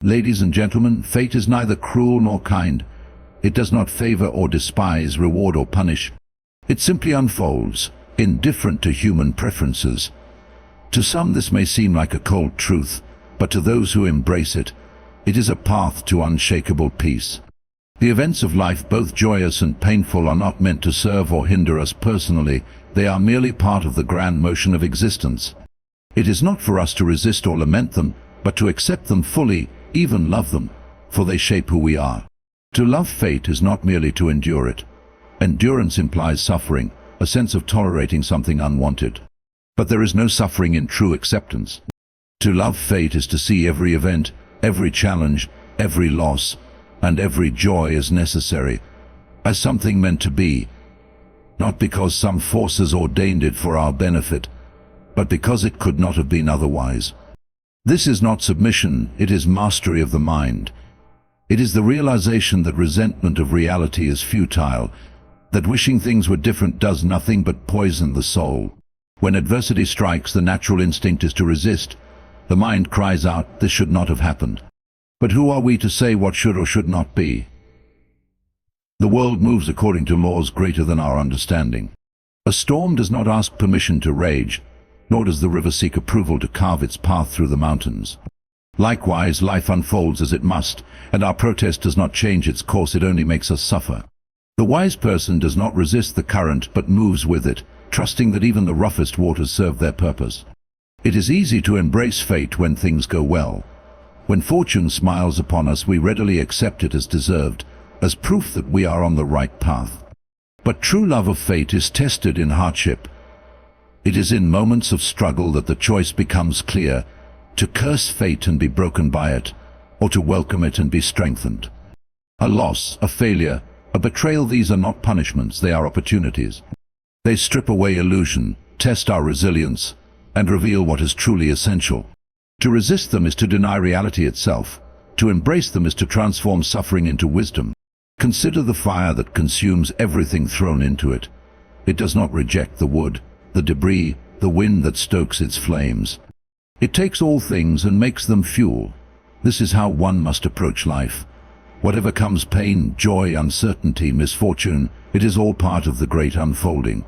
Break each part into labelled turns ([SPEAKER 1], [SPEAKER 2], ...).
[SPEAKER 1] Ladies and gentlemen, fate is neither cruel nor kind. It does not favor or despise, reward or punish. It simply unfolds, indifferent to human preferences. To some this may seem like a cold truth, but to those who embrace it, it is a path to unshakable peace. The events of life, both joyous and painful, are not meant to serve or hinder us personally. They are merely part of the grand motion of existence. It is not for us to resist or lament them, but to accept them fully, even love them, for they shape who we are. To love fate is not merely to endure it. Endurance implies suffering, a sense of tolerating something unwanted. But there is no suffering in true acceptance. To love fate is to see every event, every challenge, every loss, and every joy as necessary, as something meant to be, not because some forces ordained it for our benefit, but because it could not have been otherwise. This is not submission, it is mastery of the mind. It is the realization that resentment of reality is futile, that wishing things were different does nothing but poison the soul. When adversity strikes, the natural instinct is to resist. The mind cries out, "This should not have happened." But who are we to say what should or should not be? The world moves according to laws greater than our understanding. A storm does not ask permission to rage, nor does the river seek approval to carve its path through the mountains. Likewise, life unfolds as it must, and our protest does not change its course, it only makes us suffer. The wise person does not resist the current, but moves with it, trusting that even the roughest waters serve their purpose. It is easy to embrace fate when things go well. When fortune smiles upon us, we readily accept it as deserved, as proof that we are on the right path. But true love of fate is tested in hardship. It is in moments of struggle that the choice becomes clear, to curse fate and be broken by it, or to welcome it and be strengthened. A loss, a failure, a betrayal, these are not punishments, they are opportunities. They strip away illusion, test our resilience, and reveal what is truly essential. To resist them is to deny reality itself. To embrace them is to transform suffering into wisdom. Consider the fire that consumes everything thrown into it. It does not reject the wood, the debris, the wind that stokes its flames. It takes all things and makes them fuel. This is how one must approach life. Whatever comes, pain, joy, uncertainty, misfortune, it is all part of the great unfolding.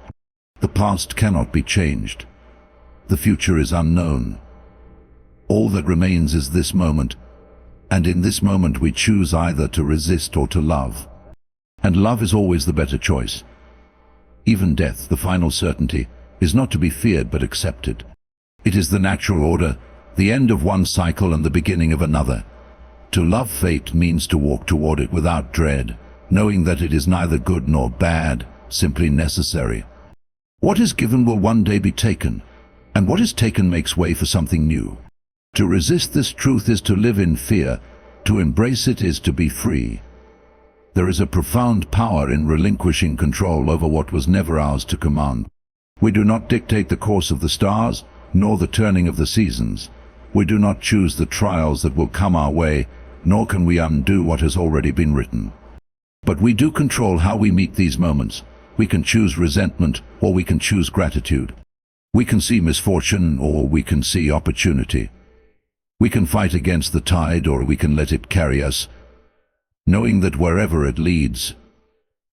[SPEAKER 1] The past cannot be changed. The future is unknown. All that remains is this moment, and in this moment we choose either to resist or to love. And love is always the better choice. Even death, the final certainty, is not to be feared but accepted. It is the natural order, the end of one cycle and the beginning of another. To love fate means to walk toward it without dread, knowing that it is neither good nor bad, simply necessary. What is given will one day be taken, and what is taken makes way for something new. To resist this truth is to live in fear, to embrace it is to be free. There is a profound power in relinquishing control over what was never ours to command. We do not dictate the course of the stars, nor the turning of the seasons. We do not choose the trials that will come our way, nor can we undo what has already been written. But we do control how we meet these moments. We can choose resentment, or we can choose gratitude. We can see misfortune, or we can see opportunity. We can fight against the tide, or we can let it carry us, knowing that wherever it leads,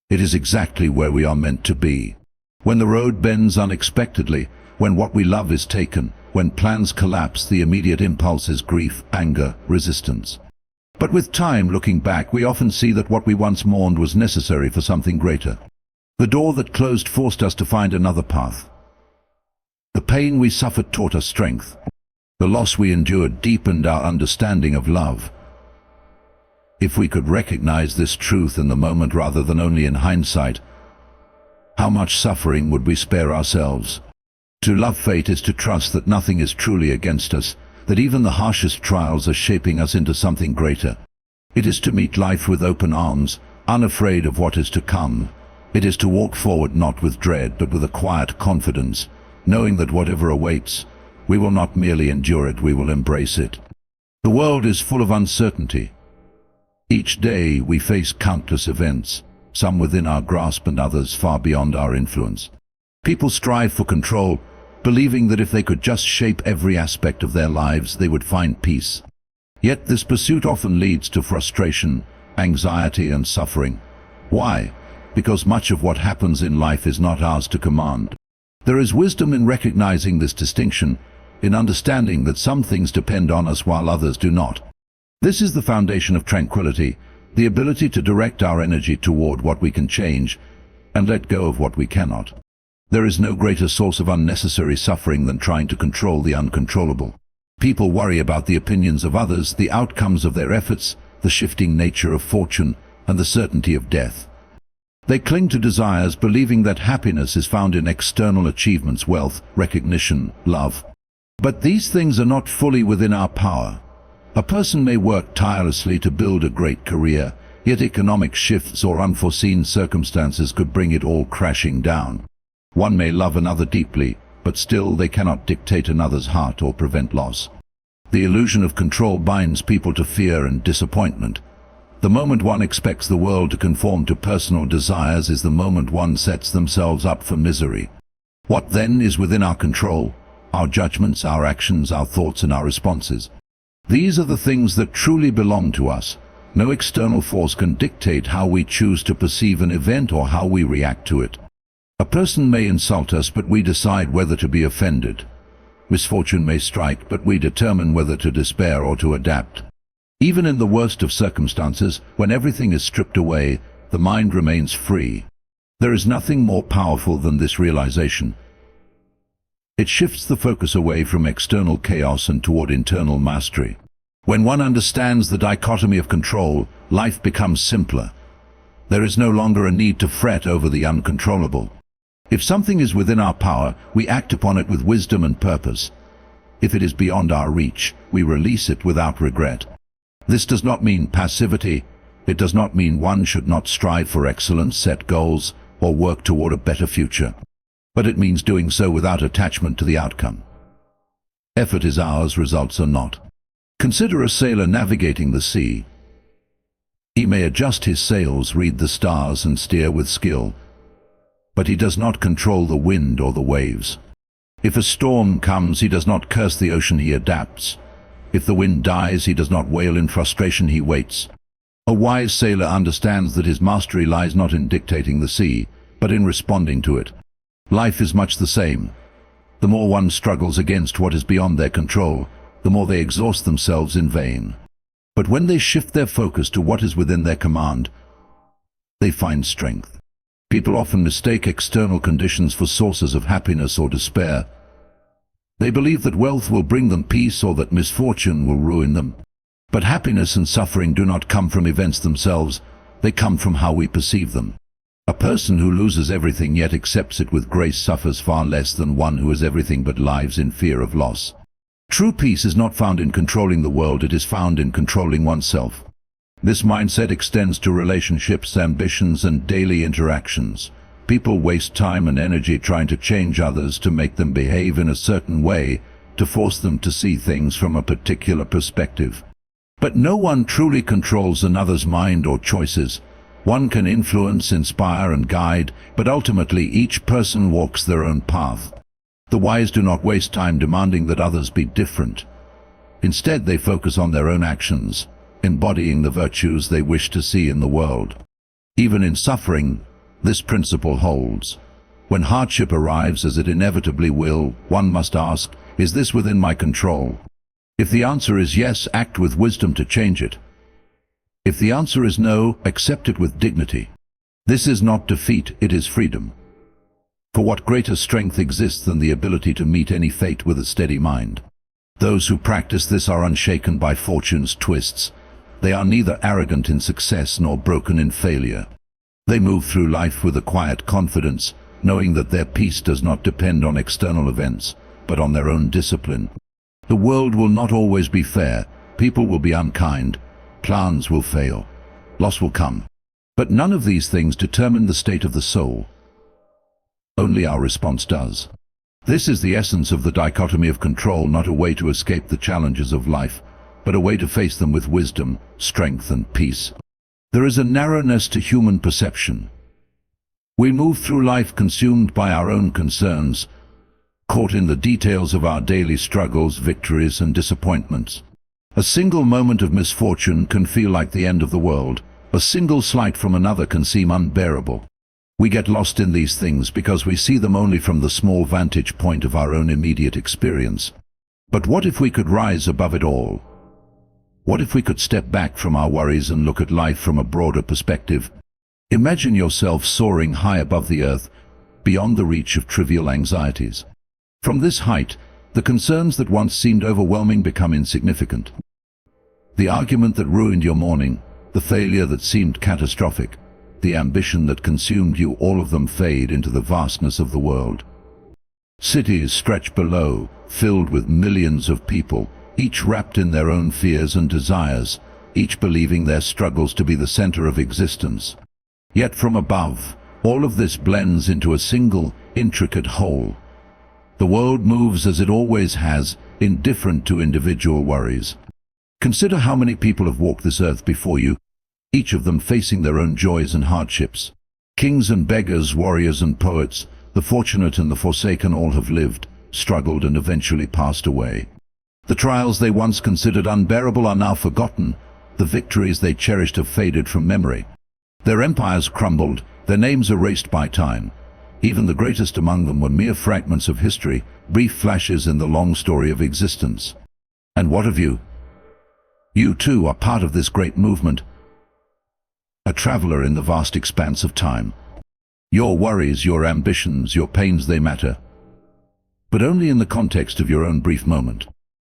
[SPEAKER 1] it is exactly where we are meant to be. When the road bends unexpectedly, when what we love is taken, when plans collapse, the immediate impulse is grief, anger, resistance. But with time, looking back, we often see that what we once mourned was necessary for something greater. The door that closed forced us to find another path. The pain we suffered taught us strength. The loss we endured deepened our understanding of love. If we could recognize this truth in the moment rather than only in hindsight, how much suffering would we spare ourselves? To love fate is to trust that nothing is truly against us, that even the harshest trials are shaping us into something greater. It is to meet life with open arms, unafraid of what is to come. It is to walk forward not with dread but with a quiet confidence, knowing that whatever awaits, we will not merely endure it, we will embrace it. The world is full of uncertainty. Each day we face countless events, some within our grasp and others far beyond our influence. People strive for control, believing that if they could just shape every aspect of their lives, they would find peace. Yet this pursuit often leads to frustration, anxiety, and suffering. Why? Because much of what happens in life is not ours to command. There is wisdom in recognizing this distinction, in understanding that some things depend on us while others do not. This is the foundation of tranquility, the ability to direct our energy toward what we can change and let go of what we cannot. There is no greater source of unnecessary suffering than trying to control the uncontrollable. People worry about the opinions of others, the outcomes of their efforts, the shifting nature of fortune, and the certainty of death. They cling to desires, believing that happiness is found in external achievements, wealth, recognition, love. But these things are not fully within our power. A person may work tirelessly to build a great career, yet economic shifts or unforeseen circumstances could bring it all crashing down. One may love another deeply, but still they cannot dictate another's heart or prevent loss. The illusion of control binds people to fear and disappointment. The moment one expects the world to conform to personal desires is the moment one sets themselves up for misery. What then is within our control? Our judgments, our actions, our thoughts, and our responses. These are the things that truly belong to us. No external force can dictate how we choose to perceive an event or how we react to it. A person may insult us, but we decide whether to be offended. Misfortune may strike, but we determine whether to despair or to adapt. Even in the worst of circumstances, when everything is stripped away, the mind remains free. There is nothing more powerful than this realization. It shifts the focus away from external chaos and toward internal mastery. When one understands the dichotomy of control, life becomes simpler. There is no longer a need to fret over the uncontrollable. If something is within our power, we act upon it with wisdom and purpose. If it is beyond our reach, we release it without regret. This does not mean passivity. It does not mean one should not strive for excellence, set goals, or work toward a better future. But it means doing so without attachment to the outcome. Effort is ours, results are not. Consider a sailor navigating the sea. He may adjust his sails, read the stars, and steer with skill, but he does not control the wind or the waves. If a storm comes, he does not curse the ocean, he adapts. If the wind dies, he does not wail in frustration, he waits. A wise sailor understands that his mastery lies not in dictating the sea, but in responding to it. Life is much the same. The more one struggles against what is beyond their control, the more they exhaust themselves in vain. But when they shift their focus to what is within their command, they find strength. People often mistake external conditions for sources of happiness or despair. They believe that wealth will bring them peace or that misfortune will ruin them. But happiness and suffering do not come from events themselves, they come from how we perceive them. A person who loses everything yet accepts it with grace suffers far less than one who has everything but lives in fear of loss. True peace is not found in controlling the world, it is found in controlling oneself. This mindset extends to relationships, ambitions, and daily interactions. People waste time and energy trying to change others, to make them behave in a certain way, to force them to see things from a particular perspective. But no one truly controls another's mind or choices. One can influence, inspire, and guide, but ultimately each person walks their own path. The wise do not waste time demanding that others be different. Instead, they focus on their own actions, embodying the virtues they wish to see in the world. Even in suffering, this principle holds. When hardship arrives, as it inevitably will, one must ask, is this within my control? If the answer is yes, act with wisdom to change it. If the answer is no, accept it with dignity. This is not defeat, it is freedom. For what greater strength exists than the ability to meet any fate with a steady mind? Those who practice this are unshaken by fortune's twists. They are neither arrogant in success nor broken in failure. They move through life with a quiet confidence, knowing that their peace does not depend on external events, but on their own discipline. The world will not always be fair. People will be unkind. Plans will fail. Loss will come. But none of these things determine the state of the soul. Only our response does. This is the essence of the dichotomy of control, not a way to escape the challenges of life, but a way to face them with wisdom, strength, and peace. There is a narrowness to human perception. We move through life consumed by our own concerns, caught in the details of our daily struggles, victories, and disappointments. A single moment of misfortune can feel like the end of the world. A single slight from another can seem unbearable. We get lost in these things because we see them only from the small vantage point of our own immediate experience. But what if we could rise above it all? What if we could step back from our worries and look at life from a broader perspective? Imagine yourself soaring high above the earth, beyond the reach of trivial anxieties. From this height, the concerns that once seemed overwhelming become insignificant. The argument that ruined your morning, the failure that seemed catastrophic, the ambition that consumed you, all of them fade into the vastness of the world. Cities stretch below, filled with millions of people, each wrapped in their own fears and desires, each believing their struggles to be the center of existence. Yet from above, all of this blends into a single, intricate whole. The world moves as it always has, indifferent to individual worries. Consider how many people have walked this earth before you, each of them facing their own joys and hardships. Kings and beggars, warriors and poets, the fortunate and the forsaken, all have lived, struggled and eventually passed away. The trials they once considered unbearable are now forgotten. The victories they cherished have faded from memory. Their empires crumbled, their names erased by time. Even the greatest among them were mere fragments of history, brief flashes in the long story of existence. And what of you? You too are part of this great movement, a traveler in the vast expanse of time. Your worries, your ambitions, your pains, they matter, but only in the context of your own brief moment.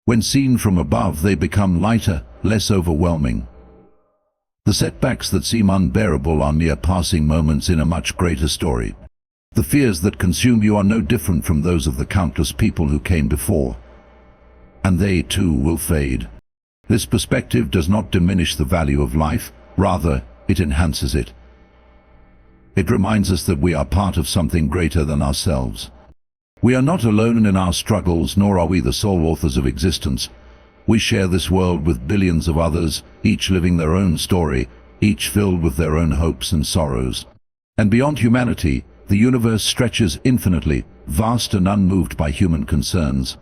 [SPEAKER 1] When seen from above, they become lighter, less overwhelming. The setbacks that seem unbearable are mere passing moments in a much greater story. The fears that consume you are no different from those of the countless people who came before, and they too will fade. This perspective does not diminish the value of life, rather, it enhances it. It reminds us that we are part of something greater than ourselves. We are not alone in our struggles, nor are we the sole authors of existence. We share this world with billions of others, each living their own story, each filled with their own hopes and sorrows. And beyond humanity, the universe stretches infinitely, vast and unmoved by human concerns.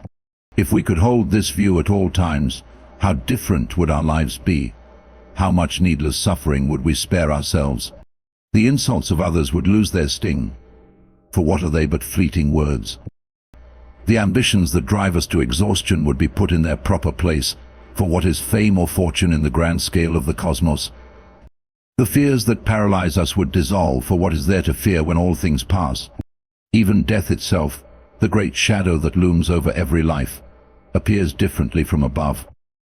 [SPEAKER 1] If we could hold this view at all times, how different would our lives be? How much needless suffering would we spare ourselves? The insults of others would lose their sting. For what are they but fleeting words? The ambitions that drive us to exhaustion would be put in their proper place. For what is fame or fortune in the grand scale of the cosmos? The fears that paralyze us would dissolve, for what is there to fear when all things pass? Even death itself, the great shadow that looms over every life, appears differently from above.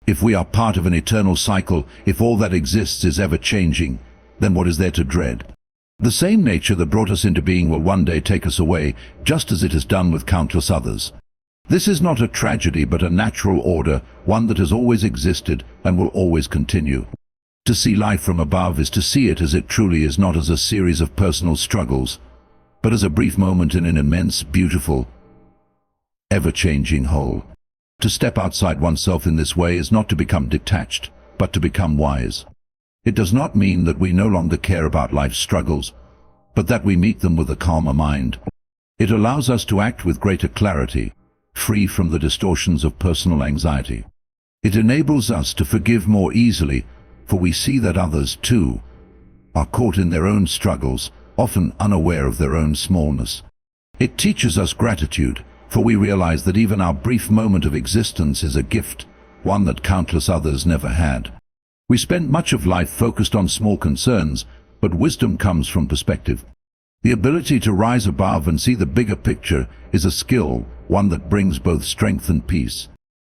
[SPEAKER 1] If we are part of an eternal cycle, if all that exists is ever changing, then what is there to dread? The same nature that brought us into being will one day take us away, just as it has done with countless others. This is not a tragedy but a natural order, one that has always existed and will always continue. To see life from above is to see it as it truly is, not as a series of personal struggles, but as a brief moment in an immense, beautiful, ever-changing whole. To step outside oneself in this way is not to become detached, but to become wise. It does not mean that we no longer care about life's struggles, but that we meet them with a calmer mind. It allows us to act with greater clarity, free from the distortions of personal anxiety. It enables us to forgive more easily, for we see that others, too, are caught in their own struggles, often unaware of their own smallness. It teaches us gratitude, for we realize that even our brief moment of existence is a gift, one that countless others never had. We spend much of life focused on small concerns, but wisdom comes from perspective. The ability to rise above and see the bigger picture is a skill, one that brings both strength and peace.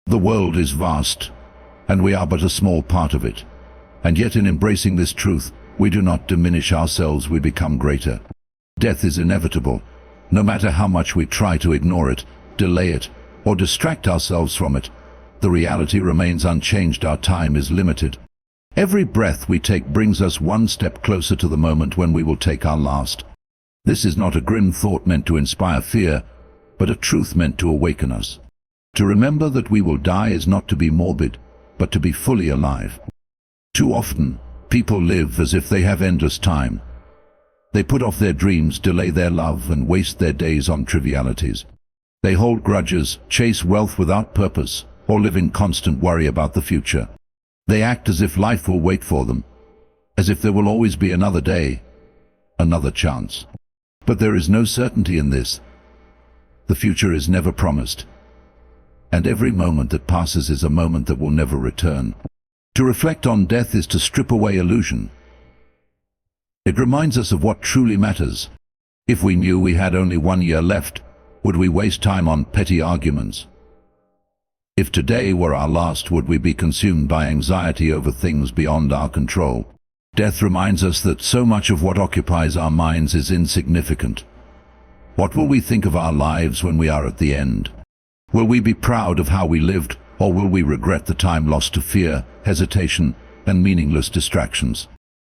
[SPEAKER 1] The world is vast, and we are but a small part of it. And yet in embracing this truth, we do not diminish ourselves, we become greater. Death is inevitable. No matter how much we try to ignore it, delay it, or distract ourselves from it, the reality remains unchanged. Our time is limited. Every breath we take brings us one step closer to the moment when we will take our last. This is not a grim thought meant to inspire fear, but a truth meant to awaken us. To remember that we will die is not to be morbid, but to be fully alive. Too often, people live as if they have endless time. They put off their dreams, delay their love, and waste their days on trivialities. They hold grudges, chase wealth without purpose, or live in constant worry about the future. They act as if life will wait for them, as if there will always be another day, another chance. But there is no certainty in this. The future is never promised, and every moment that passes is a moment that will never return. To reflect on death is to strip away illusion. It reminds us of what truly matters. If we knew we had only 1 year left, would we waste time on petty arguments? If today were our last, would we be consumed by anxiety over things beyond our control? Death reminds us that so much of what occupies our minds is insignificant. What will we think of our lives when we are at the end? Will we be proud of how we lived, or will we regret the time lost to fear, hesitation, and meaningless distractions?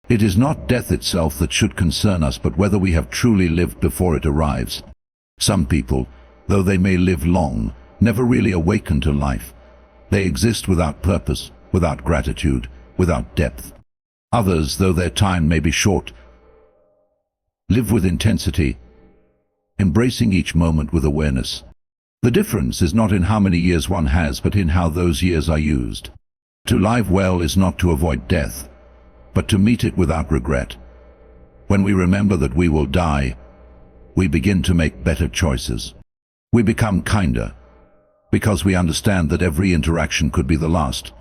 [SPEAKER 1] It is not death itself that should concern us, but whether we have truly lived before it arrives. Some people, though they may live long, never really awaken to life. They exist without purpose, without gratitude, without depth. Others, though their time may be short, live with intensity, embracing each moment with awareness. The difference is not in how many years one has, but in how those years are used. To live well is not to avoid death, but to meet it without regret. When we remember that we will die, we begin to make better choices. We become kinder, because we understand that every interaction could be the last.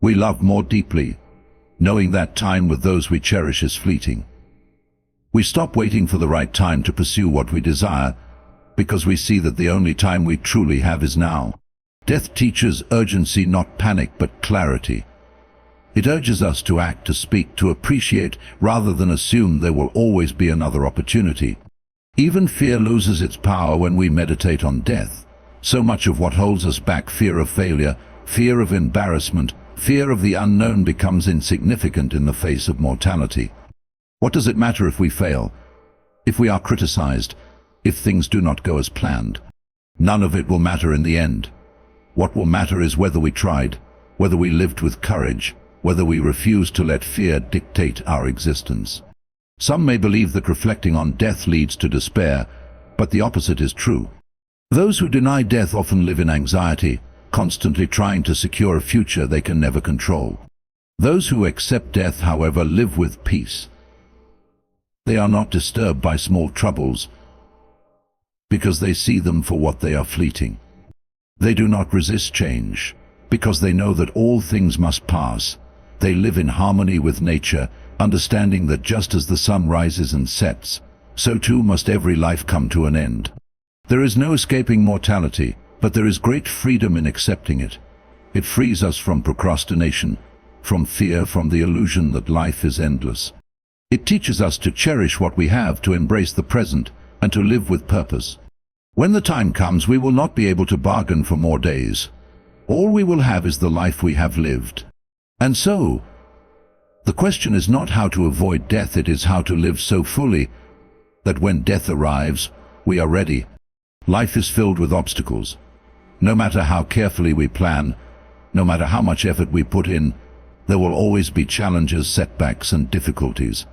[SPEAKER 1] We love more deeply, knowing that time with those we cherish is fleeting. We stop waiting for the right time to pursue what we desire, because we see that the only time we truly have is now. Death teaches urgency, not panic, but clarity. It urges us to act, to speak, to appreciate, rather than assume there will always be another opportunity. Even fear loses its power when we meditate on death. So much of what holds us back, fear of failure, fear of embarrassment, fear of the unknown, becomes insignificant in the face of mortality. What does it matter if we fail? If we are criticized? If things do not go as planned? None of it will matter in the end. What will matter is whether we tried, whether we lived with courage, whether we refused to let fear dictate our existence. Some may believe that reflecting on death leads to despair, but the opposite is true. Those who deny death often live in anxiety, constantly trying to secure a future they can never control. Those who accept death, however, live with peace. They are not disturbed by small troubles, because they see them for what they are: fleeting. They do not resist change, because they know that all things must pass. They live in harmony with nature, understanding that just as the sun rises and sets, so too must every life come to an end. There is no escaping mortality, but there is great freedom in accepting it. It frees us from procrastination, from fear, from the illusion that life is endless. It teaches us to cherish what we have, to embrace the present, and to live with purpose. When the time comes, we will not be able to bargain for more days. All we will have is the life we have lived. And so, the question is not how to avoid death, it is how to live so fully that when death arrives, we are ready. Life is filled with obstacles. No matter how carefully we plan, no matter how much effort we put in, there will always be challenges, setbacks, and difficulties.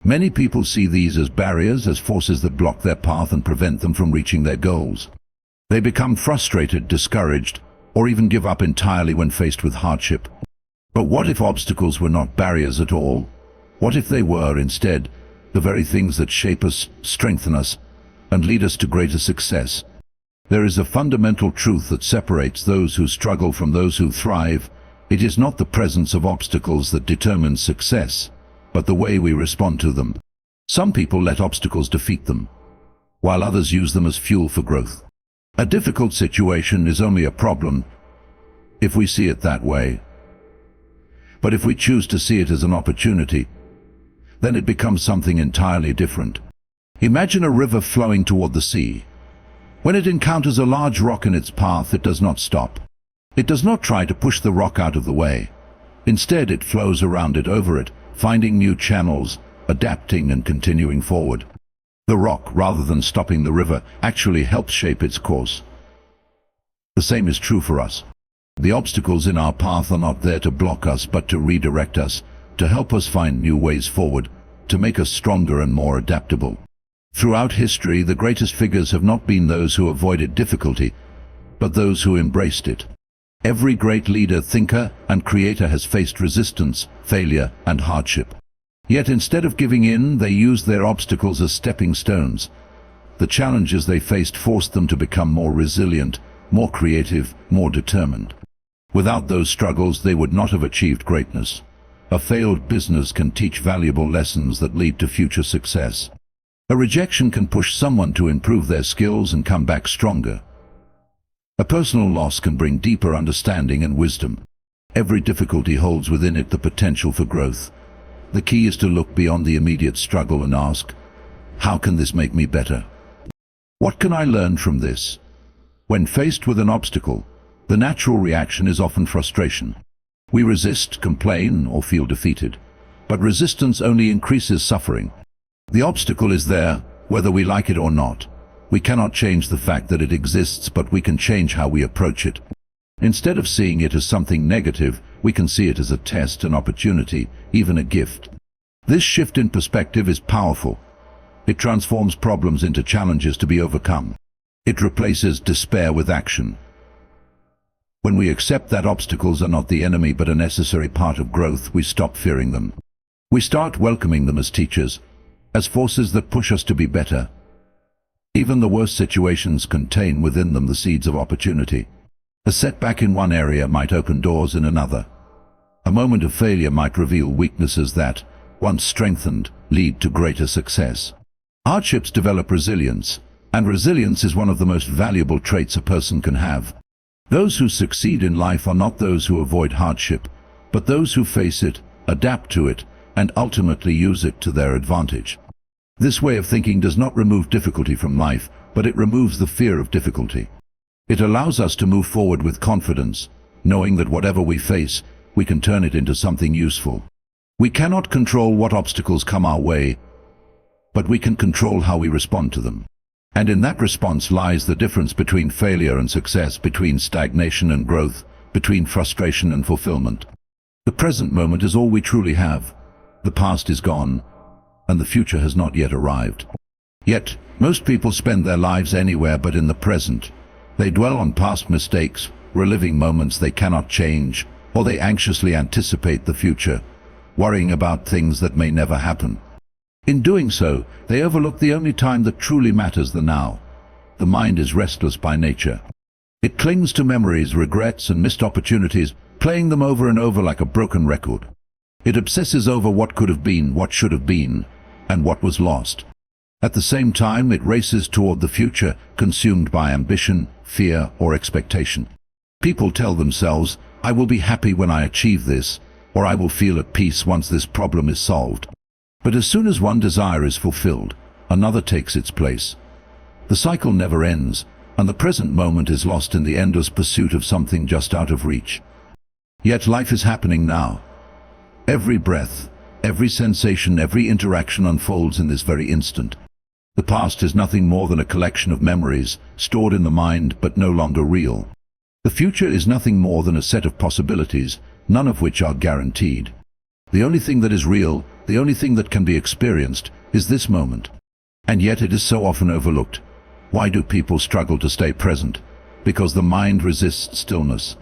[SPEAKER 1] Many people see these as barriers, as forces that block their path and prevent them from reaching their goals. They become frustrated, discouraged, or even give up entirely when faced with hardship. But what if obstacles were not barriers at all? What if they were, instead, the very things that shape us, strengthen us, and lead us to greater success? There is a fundamental truth that separates those who struggle from those who thrive. It is not the presence of obstacles that determines success, but the way we respond to them. Some people let obstacles defeat them, while others use them as fuel for growth. A difficult situation is only a problem if we see it that way. But if we choose to see it as an opportunity, then it becomes something entirely different. Imagine a river flowing toward the sea. When it encounters a large rock in its path, it does not stop. It does not try to push the rock out of the way. Instead, it flows around it, over it, finding new channels, adapting and continuing forward. The rock, rather than stopping the river, actually helps shape its course. The same is true for us. The obstacles in our path are not there to block us, but to redirect us, to help us find new ways forward, to make us stronger and more adaptable. Throughout history, the greatest figures have not been those who avoided difficulty, but those who embraced it. Every great leader, thinker, and creator has faced resistance, failure, and hardship. Yet instead of giving in, they used their obstacles as stepping stones. The challenges they faced forced them to become more resilient, more creative, more determined. Without those struggles, they would not have achieved greatness. A failed business can teach valuable lessons that lead to future success. A rejection can push someone to improve their skills and come back stronger. A personal loss can bring deeper understanding and wisdom. Every difficulty holds within it the potential for growth. The key is to look beyond the immediate struggle and ask, how can this make me better? What can I learn from this? When faced with an obstacle, the natural reaction is often frustration. We resist, complain, or feel defeated. But resistance only increases suffering. The obstacle is there, whether we like it or not. We cannot change the fact that it exists, but we can change how we approach it. Instead of seeing it as something negative, we can see it as a test, an opportunity, even a gift. This shift in perspective is powerful. It transforms problems into challenges to be overcome. It replaces despair with action. When we accept that obstacles are not the enemy but a necessary part of growth, we stop fearing them. We start welcoming them as teachers, as forces that push us to be better. Even the worst situations contain within them the seeds of opportunity. A setback in one area might open doors in another. A moment of failure might reveal weaknesses that, once strengthened, lead to greater success. Hardships develop resilience, and resilience is one of the most valuable traits a person can have. Those who succeed in life are not those who avoid hardship, but those who face it, adapt to it, and ultimately use it to their advantage. This way of thinking does not remove difficulty from life, but it removes the fear of difficulty. It allows us to move forward with confidence, knowing that whatever we face, we can turn it into something useful. We cannot control what obstacles come our way, but we can control how we respond to them. And in that response lies the difference between failure and success, between stagnation and growth, between frustration and fulfillment. The present moment is all we truly have. The past is gone, and the future has not yet arrived. Yet, most people spend their lives anywhere but in the present. They dwell on past mistakes, reliving moments they cannot change, or they anxiously anticipate the future, worrying about things that may never happen. In doing so, they overlook the only time that truly matters, the now. The mind is restless by nature. It clings to memories, regrets, and missed opportunities, playing them over and over like a broken record. It obsesses over what could have been, what should have been, and what was lost. At the same time, it races toward the future, consumed by ambition, fear, or expectation. People tell themselves, I will be happy when I achieve this, or I will feel at peace once this problem is solved. But as soon as one desire is fulfilled, another takes its place. The cycle never ends, and the present moment is lost in the endless pursuit of something just out of reach. Yet life is happening now. Every breath, every sensation, every interaction unfolds in this very instant. The past is nothing more than a collection of memories, stored in the mind but no longer real. The future is nothing more than a set of possibilities, none of which are guaranteed. The only thing that is real, the only thing that can be experienced, is this moment. And yet it is so often overlooked. Why do people struggle to stay present? Because the mind resists stillness.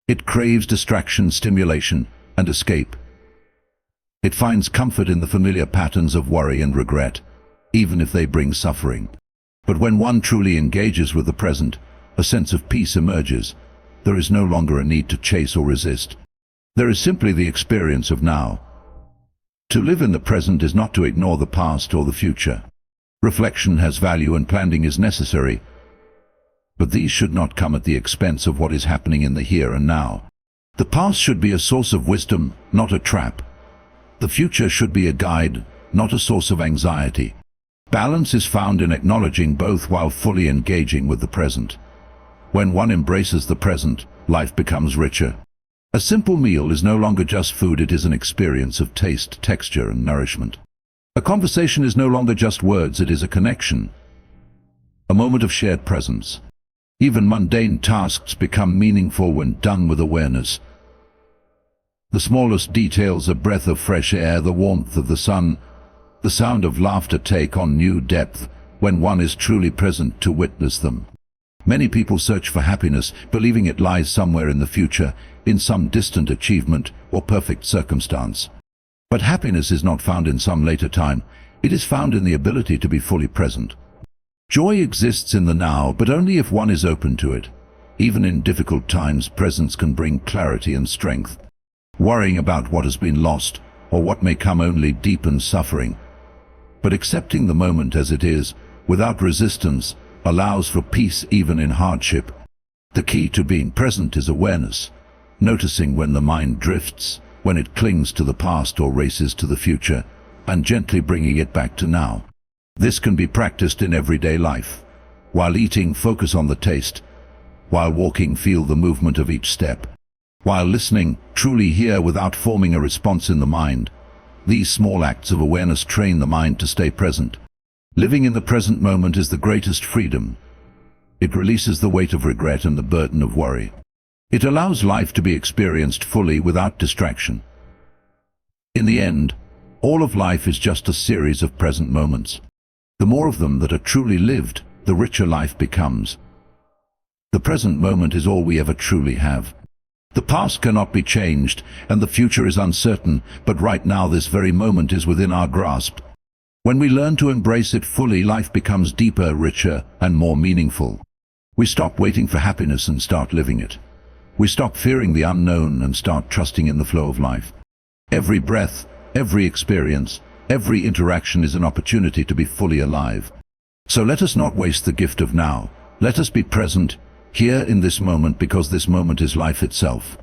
[SPEAKER 1] It craves distraction, stimulation, and escape. It finds comfort in the familiar patterns of worry and regret, even if they bring suffering. But when one truly engages with the present, a sense of peace emerges. There is no longer a need to chase or resist. There is simply the experience of now. To live in the present is not to ignore the past or the future. Reflection has value and planning is necessary, but these should not come at the expense of what is happening in the here and now. The past should be a source of wisdom, not a trap. The future should be a guide, not a source of anxiety. Balance is found in acknowledging both while fully engaging with the present. When one embraces the present, life becomes richer. A simple meal is no longer just food, it is an experience of taste, texture, and nourishment. A conversation is no longer just words, it is a connection. A moment of shared presence. Even mundane tasks become meaningful when done with awareness. The smallest details, a breath of fresh air, the warmth of the sun, the sound of laughter take on new depth when one is truly present to witness them. Many people search for happiness, believing it lies somewhere in the future, in some distant achievement or perfect circumstance. But happiness is not found in some later time. It is found in the ability to be fully present. Joy exists in the now, but only if one is open to it. Even in difficult times, presence can bring clarity and strength. Worrying about what has been lost, or what may come, only deepens suffering. But accepting the moment as it is, without resistance, allows for peace even in hardship. The key to being present is awareness, noticing when the mind drifts, when it clings to the past or races to the future, and gently bringing it back to now. This can be practiced in everyday life. While eating, focus on the taste. While walking, feel the movement of each step. While listening, truly hear without forming a response in the mind. These small acts of awareness train the mind to stay present. Living in the present moment is the greatest freedom. It releases the weight of regret and the burden of worry. It allows life to be experienced fully without distraction. In the end, all of life is just a series of present moments. The more of them that are truly lived, the richer life becomes. The present moment is all we ever truly have. The past cannot be changed, and the future is uncertain, but right now this very moment is within our grasp. When we learn to embrace it fully, life becomes deeper, richer, and more meaningful. We stop waiting for happiness and start living it. We stop fearing the unknown and start trusting in the flow of life. Every breath, every experience, every interaction is an opportunity to be fully alive. So let us not waste the gift of now. Let us be present, here in this moment, because this moment is life itself.